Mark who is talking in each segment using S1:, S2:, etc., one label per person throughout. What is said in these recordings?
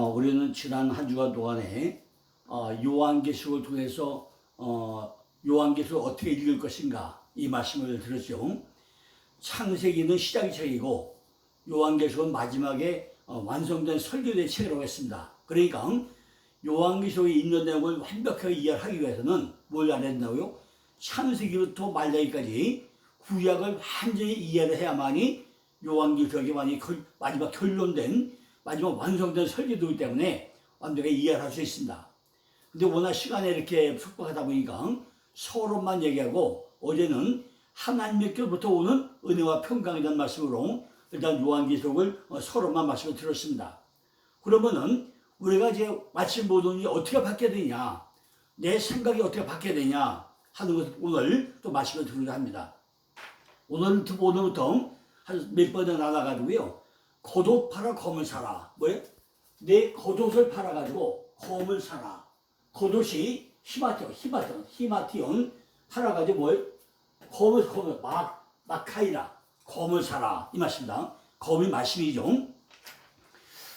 S1: 우리는 지난 한 주간 동안에 요한계시록을 통해서 요한계시록을 어떻게 읽을 것인가 이 말씀을 들었죠. 창세기는 시작의 책이고 요한계시록은 마지막에 완성된 설교의 책이라고 했습니다. 그러니까 요한계시록에 있는 내용을 완벽하게 이해하기 위해서는 뭘 알아야 된다고요? 창세기부터 말라기까지 구약을 완전히 이해를 해야만이 요한계시록이 마지막 결론된 마지막 완성된 설교이기 때문에 완벽하게 이해를 할 수 있습니다. 근데 워낙 시간에 이렇게 촉박하다 보니까 서론만 얘기하고 어제는 하나님께로부터 오는 은혜와 평강에 대한 말씀으로 일단 요한계시록을 서론만 말씀을 들었습니다. 그러면은 우리가 이제 마침 모든 일이 어떻게 바뀌어야 되냐, 내 생각이 어떻게 바뀌어야 되냐 하는 것을 오늘 또 말씀을 드리려 합니다. 오늘부터 한 몇 번에 나눠가지고요. 겉옷 팔아 검을 사라. 뭐예요? 내 겉옷을 팔아가지고 검을 사라. 겉옷이 히마티온 팔아가지고 뭐예요? 검을 마카이라. 검을 사라. 이 말씀입니다. 검이 말씀이죠.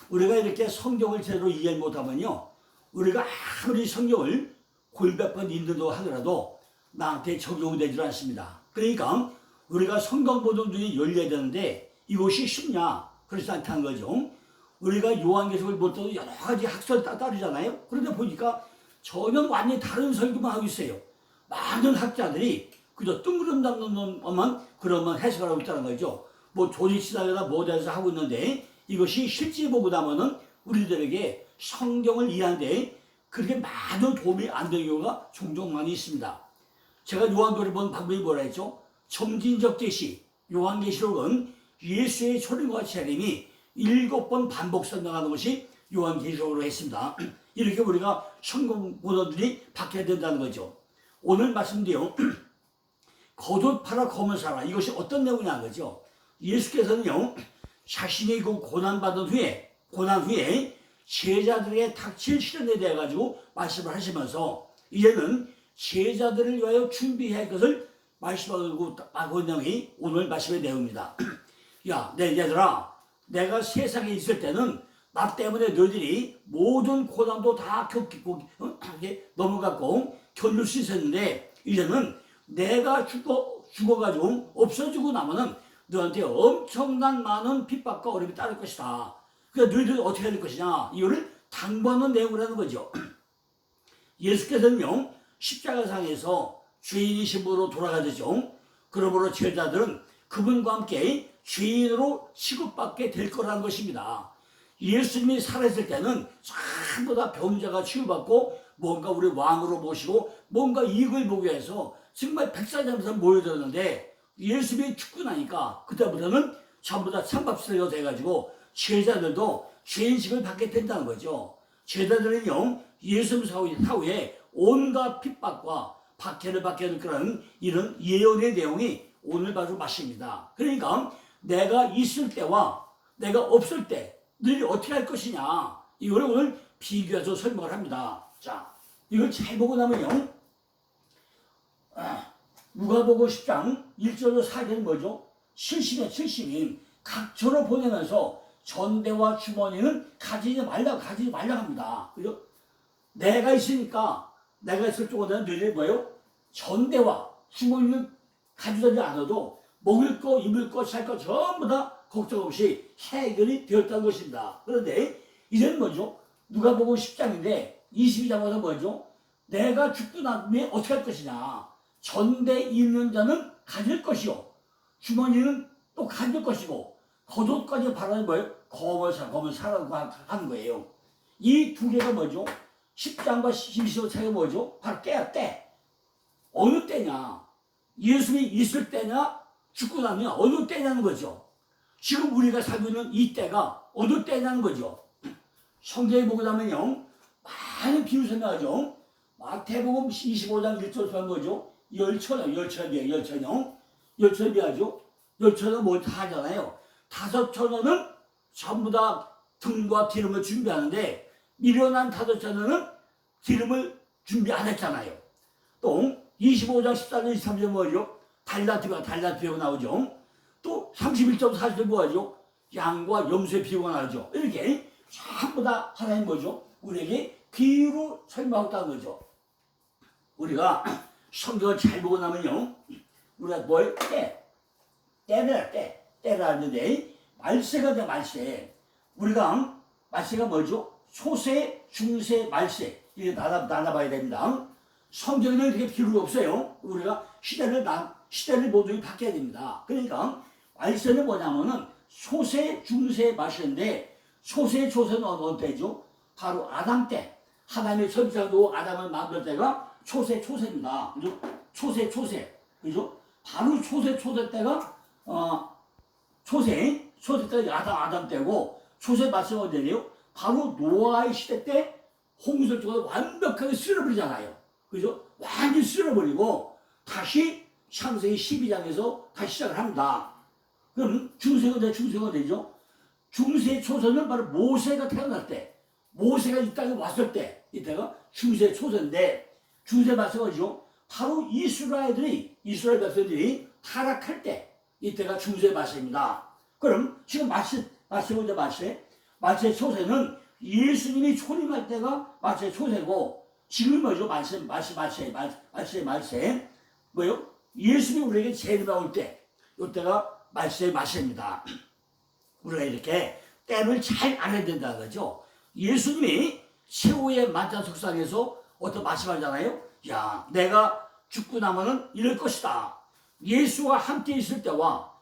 S1: 우리가 이렇게 성경을 제대로 이해 못하면요, 우리가 아무리 성경을 골몇 번 읽는다고 하더라도 나한테 적용이 되질 않습니다. 그러니까 우리가 성경 보던 눈이 열려야 되는데 이것이 쉽냐? 그렇지 않다는 거죠. 우리가 요한계시록을 볼 때도 여러 가지 학설 따르잖아요. 그런데 보니까 전혀 완전히 다른 설교만 하고 있어요. 많은 학자들이 그저 뜬구름 잡는 것만 그런만 해석을 하고 있다는 거죠. 뭐 조직시사회나 뭐대해서 하고 있는데 이것이 실제 보고 나면은 우리들에게 성경을 이해하는데 그렇게 많은 도움이 안 되는 경우가 종종 많이 있습니다. 제가 요한계시록을 본 방법이 뭐라 했죠? 점진적 계시, 요한계시록은 예수의 초림과 재림이 7번 반복 설명하는 것이 요한계시록으로 했습니다. 이렇게 우리가 성경 보도들이 바뀌어야 된다는 거죠. 오늘 말씀드려 겉옷 팔아 검을 사라. 이것이 어떤 내용이냐는 거죠. 예수께서는요, 자신이 그 고난 후에 제자들에게 닥칠 시련에 대해 가지고 말씀을 하시면서 이제는 제자들을 위하여 준비해야 할 것을 말씀하고 그 내용이 오늘 말씀의 내용입니다. 야, 내 얘들아, 내가 세상에 있을 때는 나 때문에 너희들이 모든 고난도 다 넘어갔고 견딜 수 있었는데 이제는 내가 죽어가지고 없어지고 나면은 너한테 엄청난 많은 핍박과 어려움이 따를 것이다. 그러니까 너희들 어떻게 해야 될 것이냐, 이거를 당부하는 내용이라는 거죠. 예수께서는요, 십자가상에서 죄인의 신분으로 돌아가셨죠. 그러므로 제자들은 그분과 함께 죄인으로 취급받게 될 거라는 것입니다. 예수님이 살아있을 때는 전부 다 병자가 치유받고 뭔가 우리 왕으로 모시고 뭔가 이익을 보기 위해서 정말 백사장에서 모여들었는데 예수님이 죽고 나니까 그때부터는 전부 다 찬밥쓰레기가 돼가지고 제자들도 죄인식을 받게 된다는 거죠. 제자들은요, 예수님 사후에 온갖 핍박과 박해를 받게 될 거라는 이런 예언의 내용이 오늘 바로 말씀입니다. 그러니까 내가 있을 때와 내가 없을 때 너희들이 어떻게 할 것이냐, 이걸 오늘 비교해서 설명을 합니다. 자, 이걸 잘 보고 나면요, 누가복음 10장 1절로 4절은 뭐죠? 70인 각처로 보내면서 전대와 주머니는 가지지 말라고 합니다. 그죠? 내가 있으니까 내가 있을 쪽으로는 너희들이 뭐예요? 전대와 주머니는 가져다지 않아도 먹을 거, 입을 거, 살 거 전부 다 걱정 없이 해결이 되었다는 것입니다. 그런데 이제는 뭐죠? 누가복음 10장인데 22장에서 뭐죠? 내가 죽고 난 후에 어떻게 할 것이냐. 전대 있는 자는 가질 것이요, 주머니는 또 가질 것이고 겉옷까지 바라는 뭐예요? 검을 사라고 하는 거예요. 이 두 개가 뭐죠? 10장과 22장 차이가 뭐죠? 바로 때. 어느 때냐? 예수님이 있을 때냐? 죽고 나면 어느 때냐는 거죠. 지금 우리가 살고 있는 이 때가 어느 때냐는 거죠. 성경에 보고 나면요, 많은 비유 설명하죠. 마태복음 25장 1절 설명 뭐죠? 열천이요. 열천을 비하죠. 열천은 뭐 다 하잖아요. 5천원은 전부 다 등과 기름을 준비하는데 미련한 5천원은 기름을 준비 안 했잖아요. 또 25장 14절 23절 뭐죠? 달란트가 나오죠. 또 31절 40절 뭐하죠? 양과 염소의 비유가 나오죠. 이렇게 전부 다 하나님 뭐죠? 우리에게 비유로 설명했다는 거죠. 우리가 성경을 잘 보고 나면요, 우리가 뭘 때라 하는데, 말세가 돼, 말세. 우리가 말세가 뭐죠? 초세, 중세, 말세. 이렇게 나눠봐야 됩니다. 성경에는 이렇게 비유가 없어요. 우리가 시대를 모두 바뀌어야 됩니다. 그러니까 말세는 뭐냐면은 초세, 중세, 말세인데, 초세는 어느 때죠? 바로 아담 때. 하나님의 천사도 아담을 만들 때가 초세입니다. 그죠? 초세. 그죠? 바로 초세 때가, 초세 때가 아담 때고, 초세 말세가 언제래요? 바로 노아의 시대 때 홍수를 통해서 완벽하게 쓸어버리잖아요. 그죠? 완전히 쓸어버리고, 다시 창세기 12장에서 다시 시작을 합니다. 그럼 중세가 되죠? 중세 초세는 바로 모세가 태어날 때, 모세가 이 땅에 왔을 때, 이때가 중세 초세인데, 중세 말세가 뭐죠? 바로 이스라엘 백성들이 타락할 때, 이때가 중세 말세입니다. 그럼 지금 말세 초세는 예수님이 초림할 때가 말세 초세고, 지금 뭐죠? 말세. 뭐요? 예수님이 우리에게 재림하올 때, 이때가 말세입니다. 우리가 이렇게 때를 잘 알아야 된다는 거죠. 예수님이 최후의 만찬석상에서 어떤 말씀하잖아요. 야, 내가 죽고 나면은 이럴 것이다. 예수와 함께 있을 때와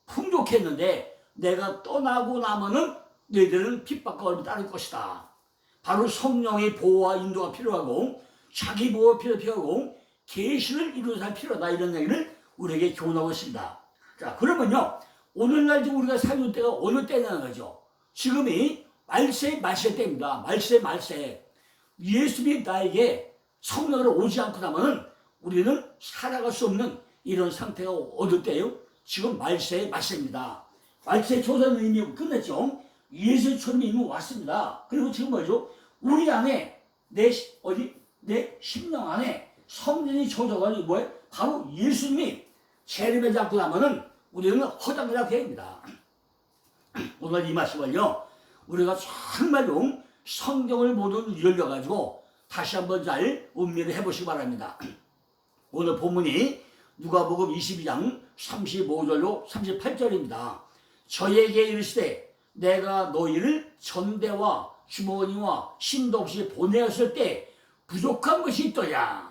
S1: 풍족했는데 내가 떠나고 나면은 너희들은 핍박과 어려움이 따를 것이다. 바로 성령의 보호와 인도가 필요하고 자기 보호가 필요하고 계시를 이루는 사람이 필요하다. 이런 얘기를 우리에게 교훈하고 있습니다. 자, 그러면요, 오늘날 지금 우리가 살고 때가 어느 때냐는 거죠. 지금이 말세 때입니다. 말세. 예수님이 나에게 성령으로 오지 않고 나면은 우리는 살아갈 수 없는 이런 상태가 어느 때요? 지금 말세입니다. 말세 초세는 이미 끝냈죠. 예수 초림이 이미 왔습니다. 그리고 지금 뭐죠? 우리 안에 내 심령 안에 성령이 조져가지고 뭐예요? 바로 예수님이 재림하지 않고 나면은 우리는 허당이라 됩니다. 오늘 이 말씀을요, 우리가 정말로 성경을 모두 열려가지고 다시 한번 잘 음미를 해보시기 바랍니다. 오늘 본문이 누가복음 22장 35절로 38절입니다. 저에게 이르시되 내가 너희를 전대와 주머니와 신도 없이 보내었을 때 부족한 것이 있더냐.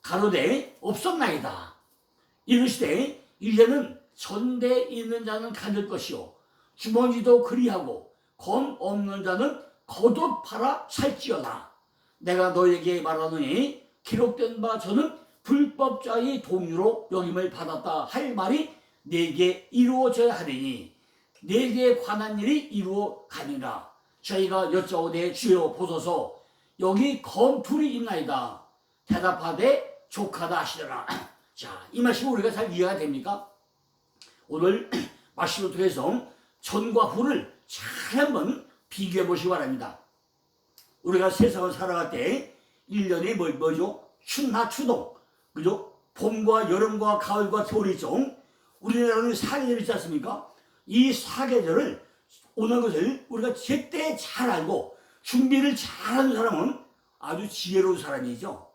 S1: 가로되 없었나이다. 이르시되 이제는 전대에 있는 자는 가질 것이요 주머니도 그리하고 검 없는 자는 겉옷 팔아 살지어다. 내가 너에게 말하노니 기록된 바 저는 불법자의 동유로 여김을 받았다 할 말이 내게 이루어져야 하리니 내게 관한 일이 이루어 가니라. 저희가 여짜오되 주여 보소서 여기 검 둘이 있나이다. 대답하되 족하다 하시더라. 자, 이 말씀 우리가 잘 이해가 됩니까? 오늘 말씀을 통해서 전과 후를 잘 한번 비교해 보시기 바랍니다. 우리가 세상을 살아갈 때 1년이 뭐죠?春하 추동, 그죠? 봄과 여름과 가을과 겨울이 있죠. 우리나라는 사계절이 있지 않습니까? 이 사계절을 오는 것을 우리가 제때 잘 알고 준비를 잘하는 사람은 아주 지혜로운 사람이죠.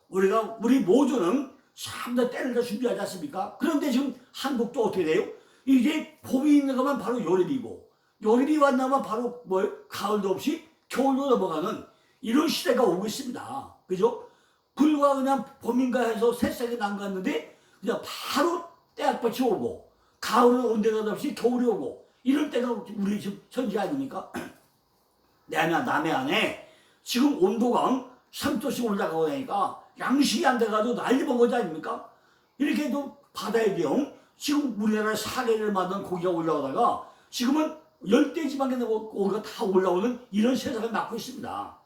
S1: 우리 모두는 참 다 때를 다 준비하지 않습니까? 그런데 지금 한국도 어떻게 돼요? 이제 봄이 있는 것만 바로 여름이고 여름이 왔나면 바로 가을도 없이 겨울로 넘어가는 이런 시대가 오고 있습니다. 그죠? 불과 그냥 봄인가 해서 새싹이 남갔는데 그냥 바로 때약볕이 오고 가을은 온 데가 없이 겨울이 오고 이럴 때가 우리 지금 현재 아닙니까? 남해 안에 지금 온도가 3도씩 올라가고 나니까 양식이 안 돼가지고 난리 본 거지 아닙니까? 이렇게 또 바다에도요 지금 우리나라 사계를 만든 고기가 올라오다가 지금은 열대지방에 고기가 다 올라오는 이런 세상을 맞고 있습니다.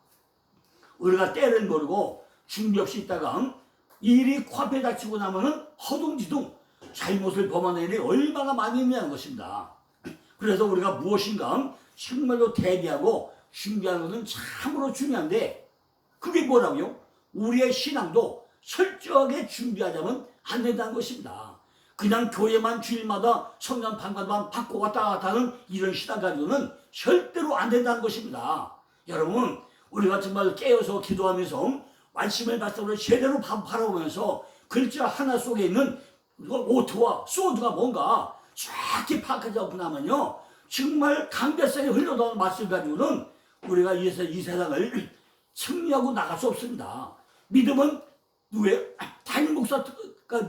S1: 우리가 때를 모르고 준비 없이 있다가 일이 코앞에 닥치고 나면은 허둥지둥 잘못을 범하는 일이 얼마나 많이 있냐는 것입니다. 그래서 우리가 무엇인가 정말로 대비하고 준비하는 것은 참으로 중요한데 그게 뭐라고요? 우리의 신앙도 철저하게 준비하자면 안 된다는 것입니다. 그냥 교회만 주일마다 성경 방과만 받고 왔다 갔다 하는 이런 신앙 가지고는 절대로 안 된다는 것입니다. 여러분, 우리가 정말 깨어서 기도하면서 말씀을 말씀으로 제대로 바라보면서 글자 하나 속에 있는 오트와 소드가 뭔가 정확히 파악하지 않고 나면요, 정말 강대상에 흘러나오는 말씀 가지고는 우리가 이 세상을 승리하고 나갈 수 없습니다. 믿음은 누구예요? 담임 목사가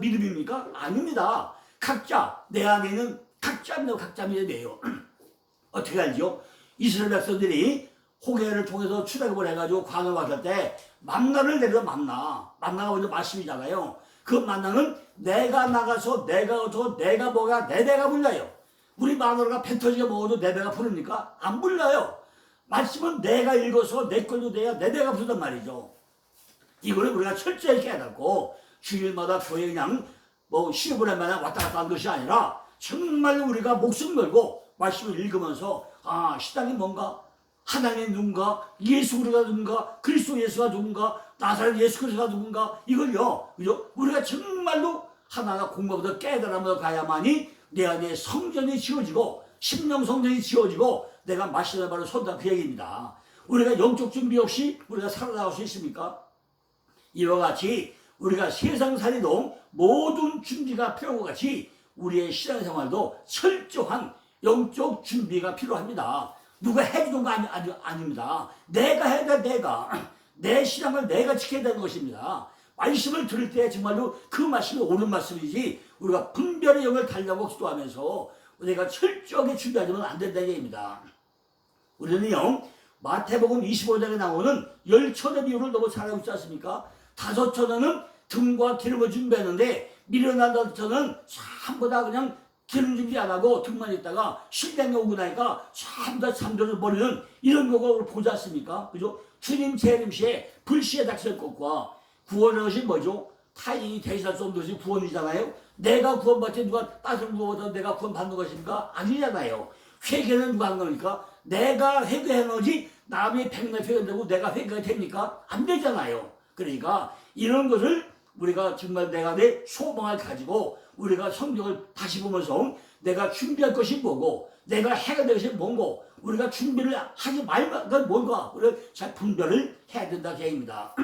S1: 믿음입니까? 아닙니다. 각자 내 안에 있는 각자 믿음이에요. 어떻게 알죠? 이스라엘 백성들이 홍해를 통해서 출애굽을 해가지고 광을 왔을 때 만나를 내려 만나가 먼저 말씀이잖아요. 그 만나는 내가 나가서 내가 어쩌고 내가 뭐가 내 배가 불려요. 우리 마누라가 배 터지게 먹어도 내 배가 부릅니까? 안 불려요. 말씀은 내가 읽어서 내 걸로 내야 내 배가 부르단 말이죠. 이거를 우리가 철저히 깨닫고 주일마다 교회 그냥 뭐 시험을 마냥 왔다 갔다 하는 것이 아니라 정말 우리가 목숨 걸고 말씀을 읽으면서 신앙이 뭔가, 하나님이 누군가, 예수 그리스도가 누군가, 그리스도 예수가 누군가, 나사렛 예수 그리스도가 누군가, 이걸요, 그죠? 우리가 정말로 하나하나 공부하면서 깨달으면서 가야만이 내 안에 성전이 지어지고 심령 성전이 지어지고 내가 말씀을 바로 손다, 그 얘기입니다. 우리가 영적 준비 없이 우리가 살아나갈 수 있습니까? 이와 같이 우리가 세상살이도 모든 준비가 필요한 것 같이 우리의 신앙생활도 철저한 영적 준비가 필요합니다. 누가 해주는 거 아닙니다. 내가 해야 돼. 내 신앙을 내가 지켜야 되는 것입니다. 말씀을 들을 때 정말로 그 말씀이 옳은 말씀이지 우리가 분별의 영을 달라고 기도하면서 우리가 철저하게 준비하지는 안 된다는 얘기입니다. 우리는요, 마태복음 25장에 나오는 10천의 비유를 너무 잘 알고 있지 않습니까? 5천원은 등과 기름을 준비했는데 미련한 5천은 전부 다 그냥 기름 준비 안 하고 등만 있다가 실당에 오고 나니까 전부 다 잠들어 버리는 이런 경우를 보지 않습니까? 그죠? 주님 재림시에 불시에 닥칠 것과 구원하는 것이 뭐죠? 타인이 대신할 수 없는 것이 구원이잖아요. 내가 구원받지 누가 따뜻한 구원받아 내가 구원받는 것입니까? 아니잖아요. 회개는 누가 하는 겁니까? 내가 회개하는 거지 남이 백날 회개되고 내가 회개가 됩니까? 안 되잖아요. 그러니까 이런 것을 우리가 정말 내가 내 소망을 가지고 우리가 성경을 다시 보면서 내가 준비할 것이 뭐고 내가 해야 될 것이 뭔고 우리가 준비를 하지 말면 그건 뭔가 우리가 잘 분별을 해야 된다 그 얘기입니다.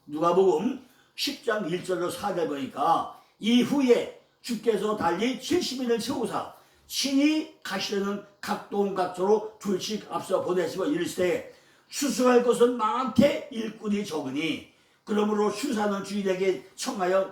S1: 누가복음 10장 1절로 4절 보니까 이후에 주께서 달리 70인을 세우사 친히 가시려는 각동각소로 둘씩 앞서 보내시고 이르시되 수수할 것은 많되 일꾼이 적으니 그러므로 수사는 주인에게 청하여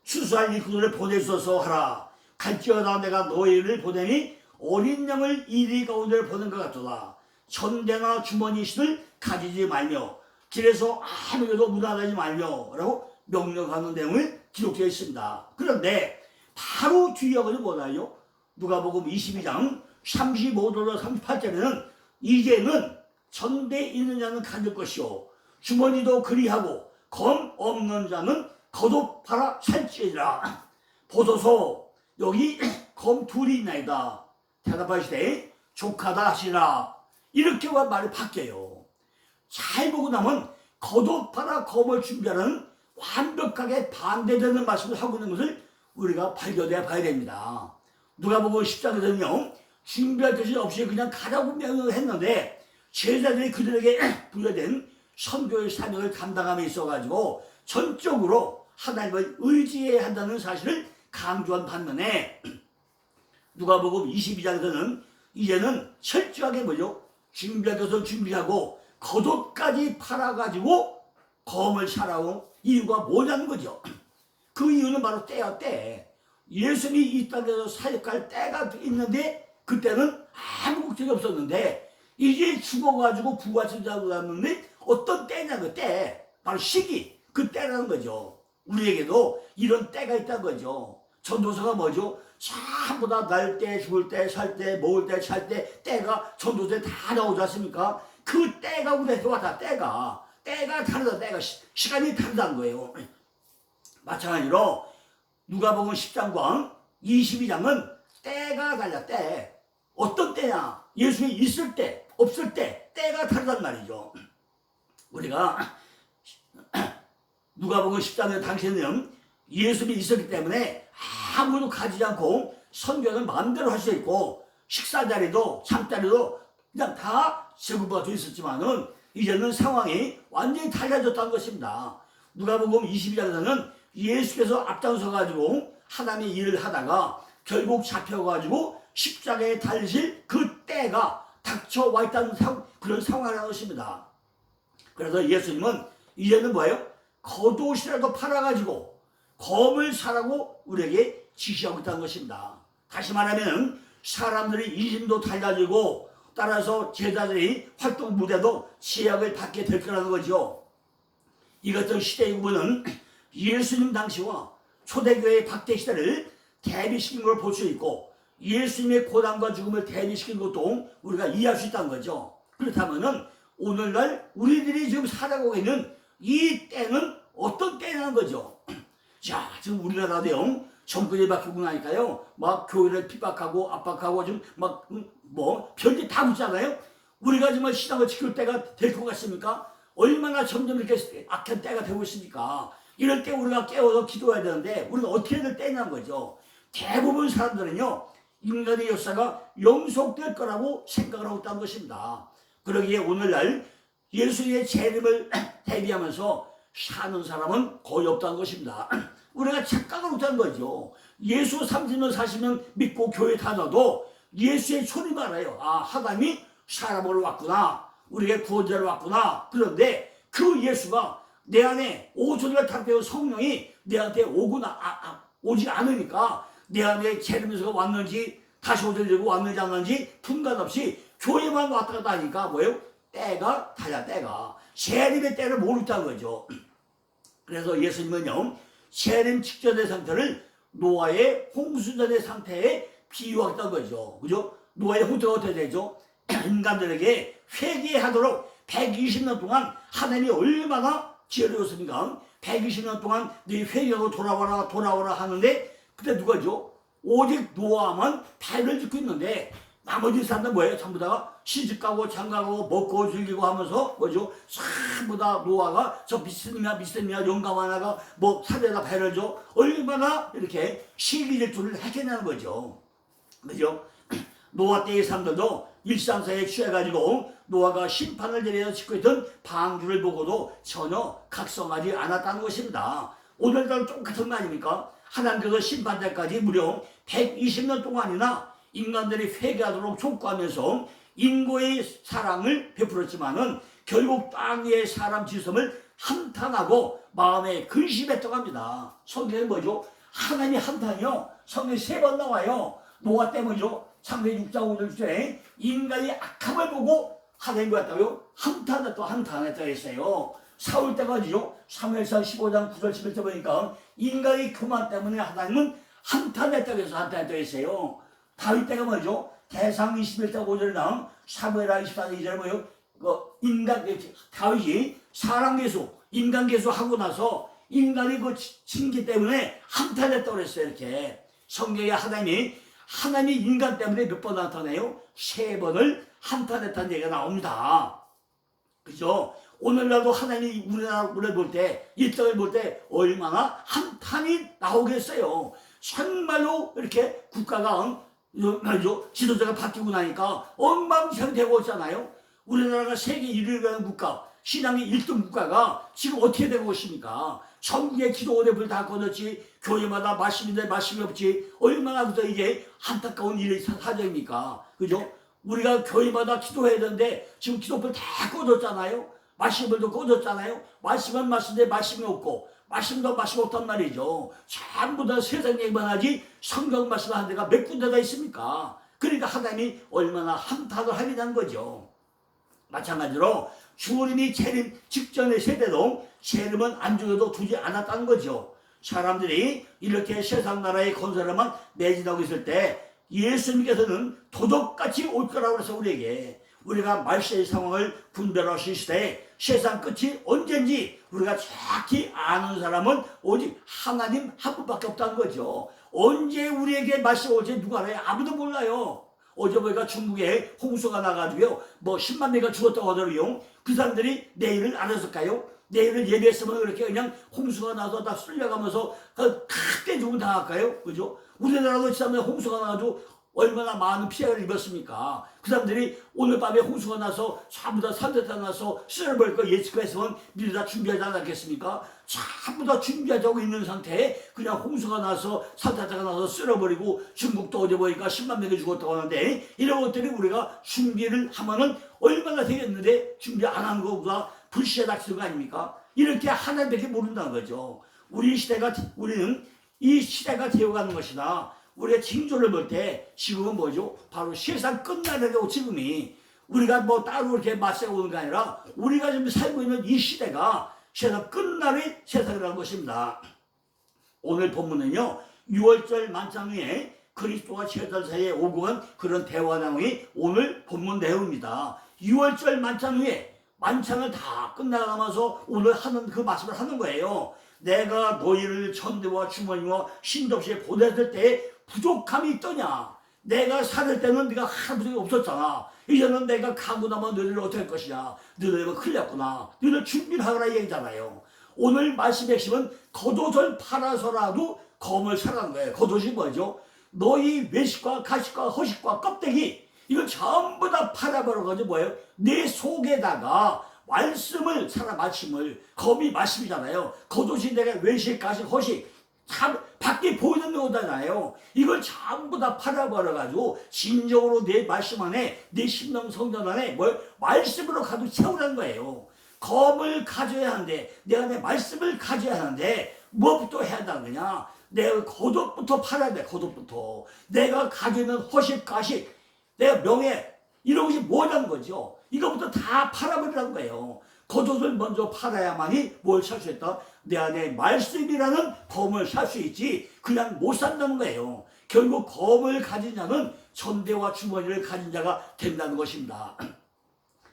S1: 수수할 일꾼을 보내소서 하라. 갈지어다 내가 너희를 보내니 어린 양을 이리 가운데 보낸 것 같도다. 전대나 주머니시를 가지지 말며 길에서 아무에도 무난하지 말며 라고 명령하는 내용을 기록되어 있습니다. 그런데 바로 뒤에 가지고 뭐나요? 누가복음 22장 35절로 38절에는 이제는 전대 있는 자는 가질 것이요 주머니도 그리하고 검 없는 자는 겉옷 팔아 살지니라. 보소서 여기 검 둘이 있나이다. 대답하시되 족하다 하시라. 이렇게 말이 바뀌어요. 잘 보고 나면 겉옷 팔아 검을 준비하는 완벽하게 반대되는 말씀을 하고 있는 것을 우리가 발견해 봐야 됩니다. 누가복음 10장에서는요 준비할 것이 없이 그냥 가라고 명령을 했는데 제자들이 그들에게 부여된 선교의 사명을 감당함에 있어가지고 전적으로 하나님을 의지해야 한다는 사실을 강조한 반면에 누가복음 22장에서는 이제는 철저하게 뭐죠? 준비할 것을 준비하고 겉옷까지 팔아가지고 검을 사라온 이유가 뭐냐는 거죠. 그 이유는 바로 때야 때. 예수님이 이 땅에서 사역할 때가 있는데 그때는 아무 걱정이 없었는데 이제 죽어가지고 부활하자고 하는데 어떤 때냐 그 때. 바로 시기. 그 때라는 거죠. 우리에게도 이런 때가 있다는 거죠. 전도서가 뭐죠? 전부 다 날 때, 죽을 때, 살 때, 먹을 때, 잘 때, 때가 전도서에 다 나오지 않습니까? 그 때가 우리에게 왔다. 때가 다르다. 때가 시간이 다르다는 거예요. 마찬가지로 누가복음 10장과 22장은 때가 달라. 때. 어떤 때냐? 예수님이 있을 때, 없을 때, 때가 다르단 말이죠. 우리가 누가복음 10장에 당시에는 예수님이 있었기 때문에 아무도 가지지 않고 선교는 마음대로 할 수 있고 식사 자리도 잠자리도 그냥 다 제공받을 수 있었지만은 이제는 상황이 완전히 달라졌다는 것입니다. 누가복음 22장에서는 예수께서 앞장서 가지고 하나님의 일을 하다가 결국 잡혀가지고 십자가에 달리실 그 때가 닥쳐와 있다는 그런 상황이라는 것입니다. 그래서 예수님은 이제는 뭐예요? 겉옷이라도 팔아가지고 검을 사라고 우리에게 지시하고 있다는 것입니다. 다시 말하면 사람들이 인심도 달라지고 따라서 제자들이 활동 무대도 제약을 받게 될 거라는 거죠. 이 같은 시대의 구분은 예수님 당시와 초대교회의 박대 시대를 대비시킨 걸 볼 수 있고 예수님의 고난과 죽음을 대비시킨 것도 우리가 이해할 수 있다는 거죠. 그렇다면은 오늘날 우리들이 지금 살아가고 있는 이 때는 어떤 때라는 거죠. 자, 지금 우리나라도요, 정권이 바뀌고 나니까요, 막 교회를 핍박하고 압박하고 지금 막, 별게 다 붙잖아요? 우리가 정말 신앙을 지킬 때가 될 것 같습니까? 얼마나 점점 이렇게 악한 때가 되고 있습니까? 이럴 때 우리가 깨워서 기도해야 되는데, 우리가 어떻게 해야 될 때냐는 거죠. 대부분 사람들은요, 인간의 역사가 영속될 거라고 생각을 하고 있다는 것입니다. 그러기에 오늘날 예수님의 재림을 대비하면서 사는 사람은 거의 없다는 것입니다. 우리가 착각을 못한 거죠. 예수 30년 40년 믿고 교회 다녀도 예수의 손이 알아요. 아, 하나님이 사람으로 왔구나. 우리에게 구원자로 왔구나. 그런데 그 예수가 내 안에 오순절 탑배운 성령이 내한테 오지 않으니까 내 안에 재림에서 왔는지 다시 오들리고 왔는지 안 왔는지 분간없이 교회만 왔다 갔다 하니까 뭐예요? 때가 달라. 때가 재림의 때를 모르겠다는 거죠. 그래서 예수님은요, 재림 직전의 상태를 노아의 홍수전의 상태에 비유하겠다는 거죠. 그죠? 노아의 홍수가 어떻게 되죠? 인간들에게 회개하도록 120년 동안 하나님이 얼마나 지혜로웠습니까? 120년 동안 네 회개하고 돌아와라 하는데 그때 누가죠? 오직 노아만 배를 짓고 있는데 나머지 사람들 뭐예요? 전부 다 시집가고 장가가고 먹고 즐기고 하면서 뭐죠? 전부 다 노아가 저 미스님이야 용감하나가 뭐 산에다 배를 줘 얼마나 이렇게 시기 질투를 했겠냐는 거죠. 그죠? 노아 때의 사람들도 일상사에 취해가지고 노아가 심판을 내려서 짓고 있던 방주를 보고도 전혀 각성하지 않았다는 것입니다. 오늘도 똑같은 거 아닙니까? 하나님께서 심판 때까지 무려 120년 동안이나 인간들이 회개하도록 촉구하면서 인고의 사랑을 베풀었지만은 결국 땅 위의 사람 지성을 한탄하고 마음에 근심했다고 합니다. 성경에 뭐죠? 하나님이 한탄이요. 성경에 3번 나와요. 노아 때문이죠. 창세기 6장 5절 주에 인간이 악함을 보고 하나님 같다고요? 한탄했다고 했어요. 사울 때까지요. 사무엘상 15장 9절 11절 보니까 인간의 교만 때문에 하나님은 한탄했다고 했어요. 다윗 때가 뭐죠? 대상 21장 5절에 나온 사무엘하 24장 2절에 뭐요? 다윗이 사랑계수, 인간계수 하고 나서 인간이 그 징계 때문에 한탄했다고 그랬어요. 이렇게 성경에 하나님이 인간 때문에 몇 번 나타나요? 3번을 한탄했다는 얘기가 나옵니다. 그죠? 오늘날도 하나님이 우리나라를 볼 때, 이 땅을 볼 때 얼마나 한탄이 나오겠어요. 정말로 이렇게 국가가 지도자가 바뀌고 나니까 엉망진창이 되고 있잖아요. 우리나라가 세계 1위를 가는 국가, 신앙의 1등 국가가 지금 어떻게 되고 있습니까? 전국의 기도원의 다 꺼졌지, 교회마다 말씀인데 말씀이 없지, 얼마나 더 이게 안타까운 일이 사정입니까? 그죠? 우리가 교회마다 기도해야 되는데 지금 기도불 다 꺼졌잖아요. 말씀불도 꺼졌잖아요. 말씀은 말씀인데 말씀이 없고 말씀도 말씀 없단 말이죠. 전부 다 세상 얘기만 하지 성경 말씀하는 데가 몇 군데가 있습니까? 그러니까 하나님이 얼마나 한탄을 하겠다는 거죠. 마찬가지로 주님이 재림 직전의 세대도 재림은 안중에도 두지 않았다는 거죠. 사람들이 이렇게 세상 나라의 건설에만 매진하고 있을 때 예수님께서는 도둑같이 올 거라고 해서 우리가 말세의 상황을 분별할 수 있을 때 세상 끝이 언젠지 우리가 정확히 아는 사람은 오직 하나님 한 분밖에 없다는 거죠. 언제 우리에게 말세가 올지 누가 알아요? 아무도 몰라요. 어제 보니까 중국에 홍수가 나가지고요, 10만 명이 죽었다고 하더라고요. 그 사람들이 내일을 알았을까요? 내일을 예배했으면 그렇게 그냥 홍수가 나서 다 쓸려가면서 크게 죽음 당할까요? 그죠? 우리나라도 지난번에 홍수가 나가지고 얼마나 많은 피해를 입었습니까? 그 사람들이 오늘 밤에 홍수가 나서 전부 다 산뜻하 나서 쓸어버릴 거 예측했으면 미리 다 준비하지 않았겠습니까? 전부 다 준비하자고 있는 상태에 그냥 홍수가 나서 산뜻하가 나서 쓸어버리고 중국도 어제 보니까 10만 명이 죽었다고 하는데 이런 것들이 우리가 준비를 하면은 얼마나 되겠는데 준비 안 한 거보다 불시에 닥치는 거 아닙니까? 이렇게 하나밖에 모른다는 거죠. 우리는 이 시대가 되어가는 것이다. 우리가 징조를 볼 때 지금은 뭐죠? 바로 세상 끝나려고 지금이 우리가 뭐 따로 이렇게 맞서 오는 게 아니라 우리가 지금 살고 있는 이 시대가 세상 끝날의 세상이라는 것입니다. 오늘 본문은요 6월절 만찬 후에 그리스도와 제자들 사이에 오고 간 그런 대화 내용이 오늘 본문 내용입니다. 6월절 만찬 후에 만찬을 다 끝나가면서 오늘 하는 그 말씀을 하는 거예요. 내가 너희를 전대와 주머니와 신접시에 보냈을 때 부족함이 있더냐? 내가 살을 때는 네가 하나도 부족이 없었잖아. 이제는 내가 가고 나면 너희를 어떻게 할 것이냐? 너희는 흘렸구나. 너희를 준비를 하거라 얘기잖아요. 오늘 말씀의 핵심은 겉옷을 팔아서라도 검을 사라는 거예요. 겉옷이 뭐죠? 너희 외식과 가식과 허식과 껍데기 이걸 전부 다 팔아버려가지고 뭐예요? 내 속에다가 말씀을 살아 말씀을 검이 말씀이잖아요. 겉옷이 내가 외식 가식 허식 참 밖에 보이는 거잖아요. 이걸 전부 다 팔아버려가지고 진정으로 내 말씀 안에 내 심령 성전 안에 뭘 말씀으로 가득 채우라는 거예요. 검을 가져야 하는데 내가 내 말씀을 가져야 하는데 뭐부터 해야 하느냐? 내가 겉옷부터 팔아야 돼. 겉옷부터 내가 가지고 있는 허식 가식 내가 명예 이런 것이 뭐라는 거죠. 이것부터 다 팔아버리라는 거예요. 겉옷을 먼저 팔아야만이 뭘 살 수 있다? 내 안에 말씀이라는 검을 살 수 있지 그냥 못 산다는 거예요. 결국 검을 가진 자는 전대와 주머니를 가진 자가 된다는 것입니다.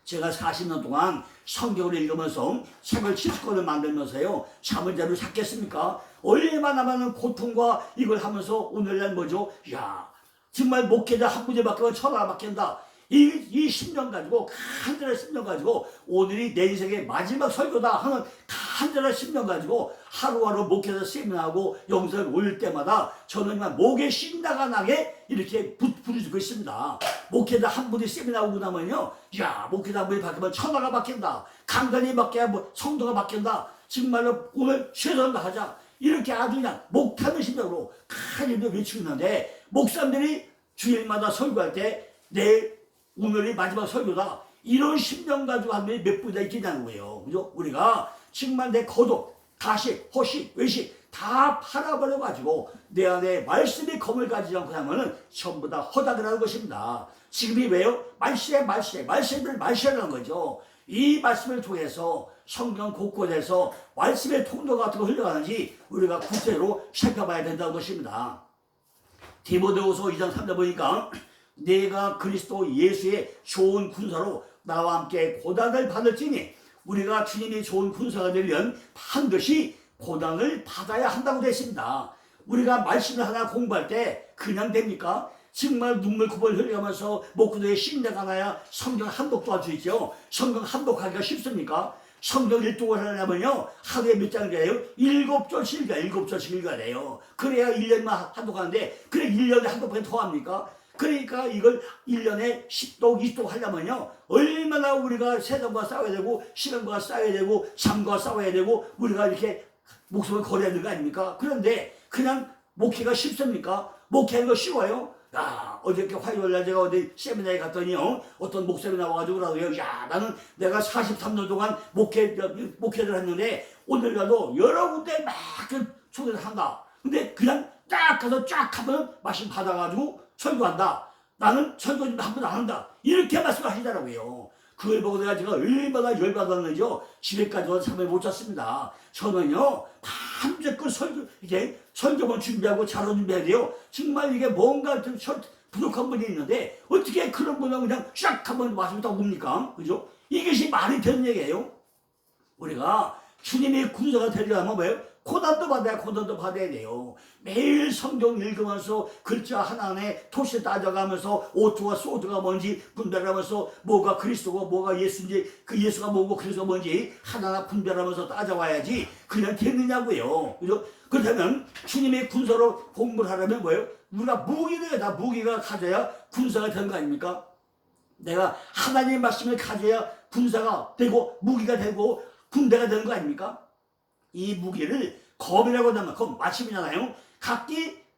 S1: 제가 40년 동안 성경을 읽으면서 책을 70권을 만들면서요 잠을 자루 샀겠습니까? 얼마나 많은 고통과 이걸 하면서 오늘날 뭐죠? 야 정말 목회자 한 분이 바뀌면 천하가 바뀐다. 이 10년 가지고 간절한 10년 가지고 오늘이 내 인생의 마지막 설교다 하는 간절한 10년 가지고 하루하루 목회자 세미나하고 영상을 올릴 때마다 저는 그냥 목에 신나가 나게 이렇게 부르짖고 있습니다. 목회자 한 분이 세미나 오고 나면요 야 목회자 한 분이 바뀌면 천하가 바뀐다. 강단이 바뀌어야 뭐 성도가 바뀐다. 정말로 오늘 최선을 다하자. 이렇게 아주 그냥 목타는 심정으로 칼일도 외치고 있는데 목사님들이 주일마다 설교할 때 내 오늘이 마지막 설교다. 이런 심령 가지고 한 분이 몇 분이나 있겠냐는 거예요. 그죠? 우리가 정말 내 겉옷, 가식, 허식, 외식 다 팔아버려가지고 내 안에 말씀이 검을 가지지 않고 하면은 전부 다 허닥이라는 것입니다. 지금이 왜요? 말씀을 말시하라는 거죠. 이 말씀을 통해서 성경 곳곳에서 말씀의 통로 같은 거 흘러가는지 우리가 구체로 살펴봐야 된다는 것입니다. 디모데후서 2장 3절 보니까 내가 그리스도 예수의 좋은 군사로 나와 함께 고난을 받을지니 우리가 주님이 좋은 군사가 되려면 반드시 고난을 받아야 한다고 되어 있습니다. 우리가 말씀을 하나 공부할 때 그냥 됩니까? 정말 눈물 구벌 흘려가면서 목구멍에 씹내가 나야 성경 한독도 할 수 있죠. 성경 한독하기가 쉽습니까? 성경 일독을 하려면요 하루에 몇 장 돼요? 7절씩 읽어야 7절씩 읽어야 돼요. 그래야 1년만 한독하는데 그래 1년에 한독밖에 더 합니까? 그러니까 이걸 1년에 10독, 20독 하려면요 얼마나 우리가 세상과 싸워야 되고 시간과 싸워야 되고 삶과 싸워야 되고 우리가 이렇게 목숨을 걸어야 되는 거 아닙니까? 그런데 그냥 목회가 쉽습니까? 목회하는 거 쉬워요? 야 어저께 화요일날 제가 어디 세미나에 갔더니요 어떤 목사님이 나와가지고 그러더래요. 야 나는 내가 43년 동안 목회를 했는데 오늘 가도 여러 군데 막 초대를 한다. 근데 그냥 딱 가서 쫙 하면 말씀 받아가지고 설교한다. 나는 설교 좀 한 번 안 한다. 이렇게 말씀하시더라고요. 그걸 보고 내가 얼마나 열받았는지요. 집에까지 와서 잠을 못 잤습니다. 저는요 밤새껏 설교만 준비하고 자료 준비해야 돼요. 정말 이게 뭔가 좀 부족한 분이 있는데 어떻게 그런 분은 그냥 쫙 한번 말씀이 딱 옵니까? 그죠? 이것이 말이 되는 얘기예요. 우리가 주님의 군사가 되려면 뭐예요? 고난도 받아야 돼요. 매일 성경 읽으면서 글자 하나하나에 토시 따져가면서 오트와 소드가 뭔지 분별하면서 뭐가 그리스도고 뭐가 예수인지 그 예수가 뭐고 그리스도가 뭔지 하나하나 분별하면서 따져와야지 그냥 되느냐고요. 그죠? 그렇다면 주님의 군사로 공부를 하려면 뭐예요? 우리가 무기가 가져야 군사가 되는 거 아닙니까? 내가 하나님의 말씀을 가져야 군사가 되고 무기가 되고 군대가 되는 거 아닙니까? 이 무기를 검이라고 하면 검 마침이잖아요.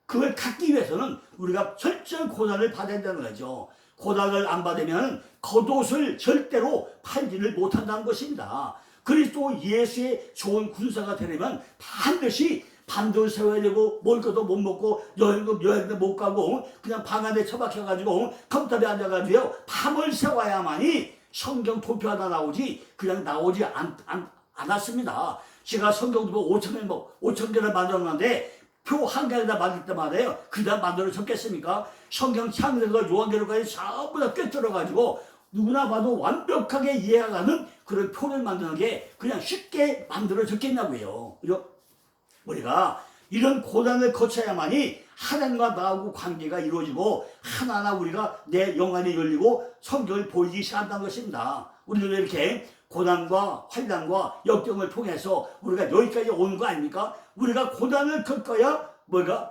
S1: 그걸 갖기 위해서는 우리가 철저한 고난을 받아야 되는 거죠. 고난을 안 받으면 겉옷을 절대로 팔지를 못한다는 것입니다. 그리스도 예수의 좋은 군사가 되려면 반드시 밤도 세워야 되고 먹을 것도 못 먹고 여행도 못 가고 그냥 방 안에 처박혀가지고 컴퓨터에 앉아가지고 밤을 세워야만이 성경 도표 하나 나오지 그냥 나오지 않았습니다. 제가 성경도 5,000개를 만들었는데 표 한 개에다 만들 때마다요. 그다 만들어 적겠습니까? 성경 창세기가 요한계시록까지 전부 다 꿰뚫어가지고 누구나 봐도 완벽하게 이해하는 그런 표를 만드는 게 그냥 쉽게 만들어 적겠냐고요. 그죠? 우리가 이런 고난을 거쳐야만이 하나님과 나하고 관계가 이루어지고 하나하나 우리가 내 영안이 열리고 성경을 보이기 시작한다는 것입니다. 우리도 이렇게 고난과 환난과 역경을 통해서 우리가 여기까지 오는 거 아닙니까? 우리가 고난을 겪어야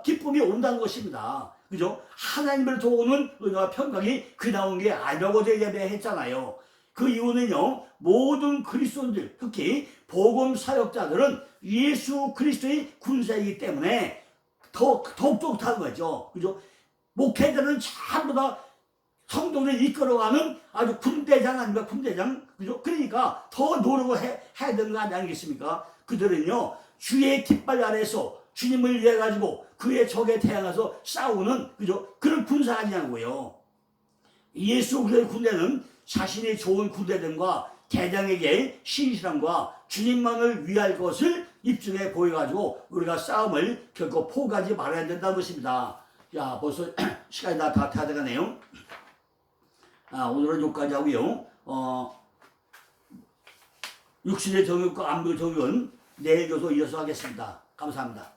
S1: 기쁨이 온다는 것입니다. 그죠? 하나님을 도우는 은혜와 평강이 그 나온 게 아니라고 예배했잖아요. 그 이유는요, 모든 그리스도인들, 특히 복음 사역자들은 예수 그리스도의 군사이기 때문에 더욱 좋다는 거죠. 그죠? 목회자는 전부 다 성도를 이끌어가는 아주 군대장 아닙니까? 군대장. 그죠? 그러니까 더 노력을 해야 되는 거 아니겠습니까? 그들은요, 주의 깃발 아래서 주님을 위해 가지고 그의 적에 대항해서 싸우는, 그죠? 그런 군사 아니냐고요. 예수 그리스도의 군대는 자신의 좋은 군대들과 대장에게 신실함과 주님만을 위할 것을 입증해 보여가지고 우리가 싸움을 결코 포기하지 말아야 된다는 것입니다. 야, 벌써 시간이 다 돼가네요. 오늘은 여기까지 하고요. 육신의 정욕과 안목의 정욕은 내일 교서 이어서 하겠습니다. 감사합니다.